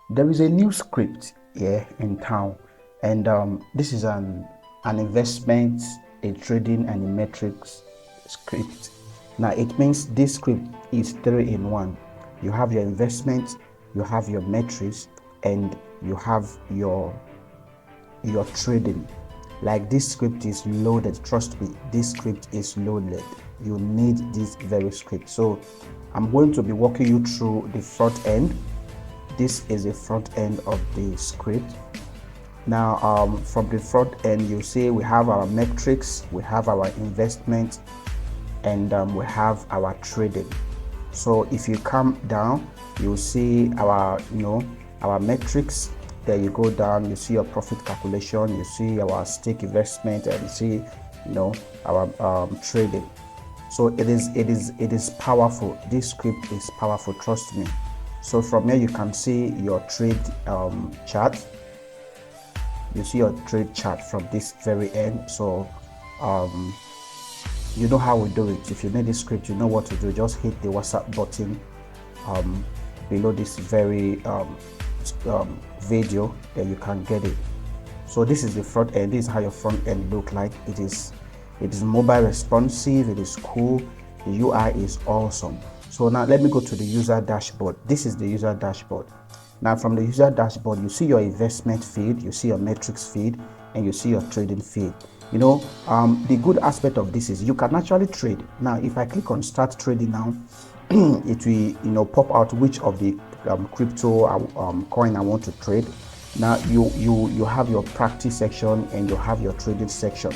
There is a new script here in town, and this is an investment, a trading, and a metrics script. Now it means this script is 3 in 1. You have your investment, you have your metrics, and you have your trading. Like, this script is loaded. Trust me, this script is loaded. You need this very script. So I'm going to be walking you through the front end. This is the front end of the script. Now from the front end, you see we have our metrics, we have our investment, and we have our trading. So if you come down, you'll see our our metrics. There you go down, you see your profit calculation, you see our stake investment, and you see our trading. So it is powerful. This script is powerful, trust me. So from here you can see your trade chart. You see your trade chart from this very end. So you know how we do it. If you need this script, you know what to do. Just hit the WhatsApp button below this very video, then you can get it. So this is the front end. This is how your front end look like. It is mobile responsive, it is cool, the UI is awesome. So now let me go to the user dashboard. This is the user dashboard. Now from the user dashboard, you see your investment feed, you see your metrics feed, and you see your trading feed. The good aspect of this is you can actually trade. Now if I click on start trading now, it will pop out which of the crypto coin I want to trade. Now you have your practice section and you have your trading section.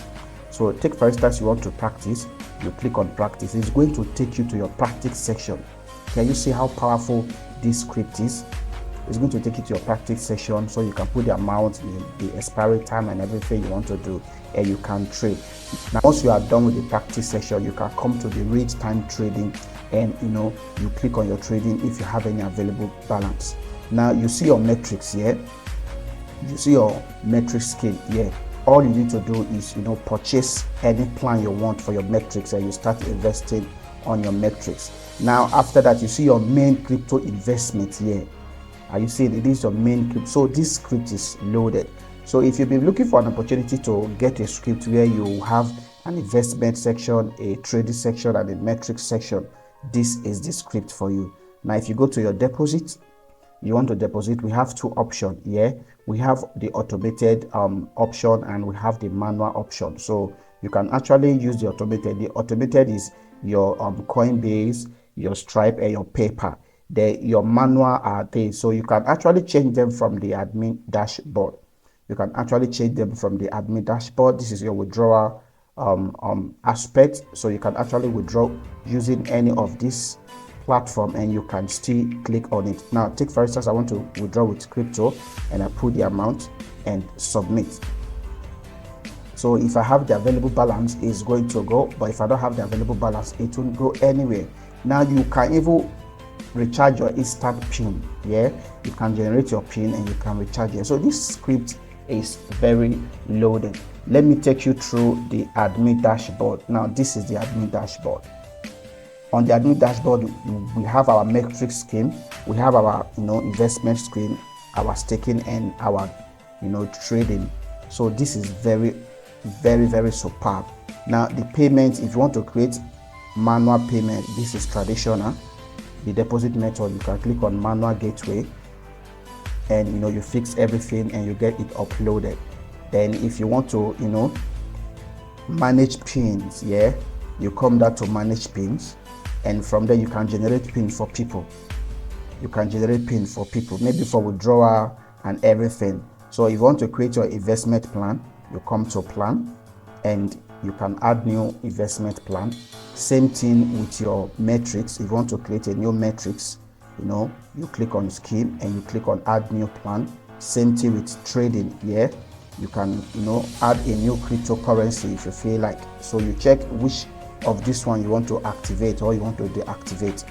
So take, for instance, you want to practice, you click on practice. It's going to take you to your practice section. Can you see how powerful this script is? It's going to take you to your practice section, so you can put the amount, the expiry time, and everything you want to do, and you can trade. Now once you are done with the practice section, you can come to the real-time trading, and you click on your trading if you have any available balance. Now you see your metrics here. You see your metrics scale here. All you need to do is purchase any plan you want for your metrics, and you start investing on your metrics. Now after that, you see your main crypto investment here. Are you seeing it is your main script? So this script is loaded. So if you've been looking for an opportunity to get a script where you have an investment section, a trading section, and a metrics section, this is the script for you. Now if you go to your deposit, you want to deposit, we have two options here. We have the automated option, and we have the manual option. So you can actually use the automated. The automated is your Coinbase, your Stripe, and your PayPal. Your manual are there, so you can actually change them from the admin dashboard. You can actually change them from the admin dashboard. This is your withdrawal aspect, so you can actually withdraw using any of this platform, and you can still click on it. Now take, for instance, I want to withdraw with crypto, and I put the amount and submit. So if I have the available balance, it's going to go, but if I don't have the available balance, it won't go anywhere. Now you can even recharge your instant pin. You can generate your pin and you can recharge it. So this script is very loaded. Let me take you through the admin dashboard. Now this is the admin dashboard. On the admin dashboard, we have our metrics scheme, we have our investment screen, our staking, and our trading. So this is very, very, very superb. Now the payment, if you want to create manual payment, this is traditional. The deposit method, you can click on manual gateway, and you fix everything and you get it uploaded. Then if you want to manage pins, you come down to manage pins, and from there you can generate pin for people. Maybe for withdrawal and everything. So if you want to create your investment plan, you come to plan, and you can add new investment plan. Same thing with your metrics. If you want to create a new metrics, you click on scheme and you click on add new plan. Same thing with trading. You can add a new cryptocurrency if you feel like. So you check which of this one you want to activate or you want to deactivate.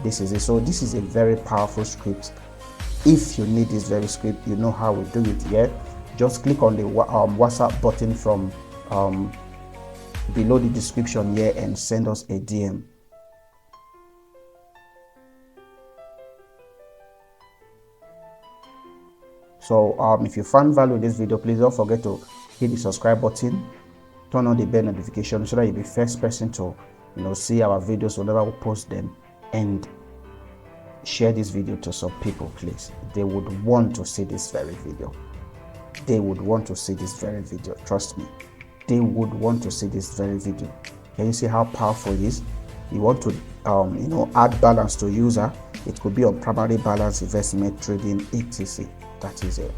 This is it. So this is a very powerful script. If you need this very script, you know how we do it. Just click on the WhatsApp button from below the description here and send us a DM. So if you found value in this video, please don't forget to hit the subscribe button, turn on the bell notification so that you'll be first person to see our videos whenever we post them, and share this video to some people, please. They would want to see this very video. They would want to see this very video. Trust me, they would want to see this very video. Can you see how powerful it is? You want to add balance to user. It could be on primary balance, investment, trading, etc. That is it.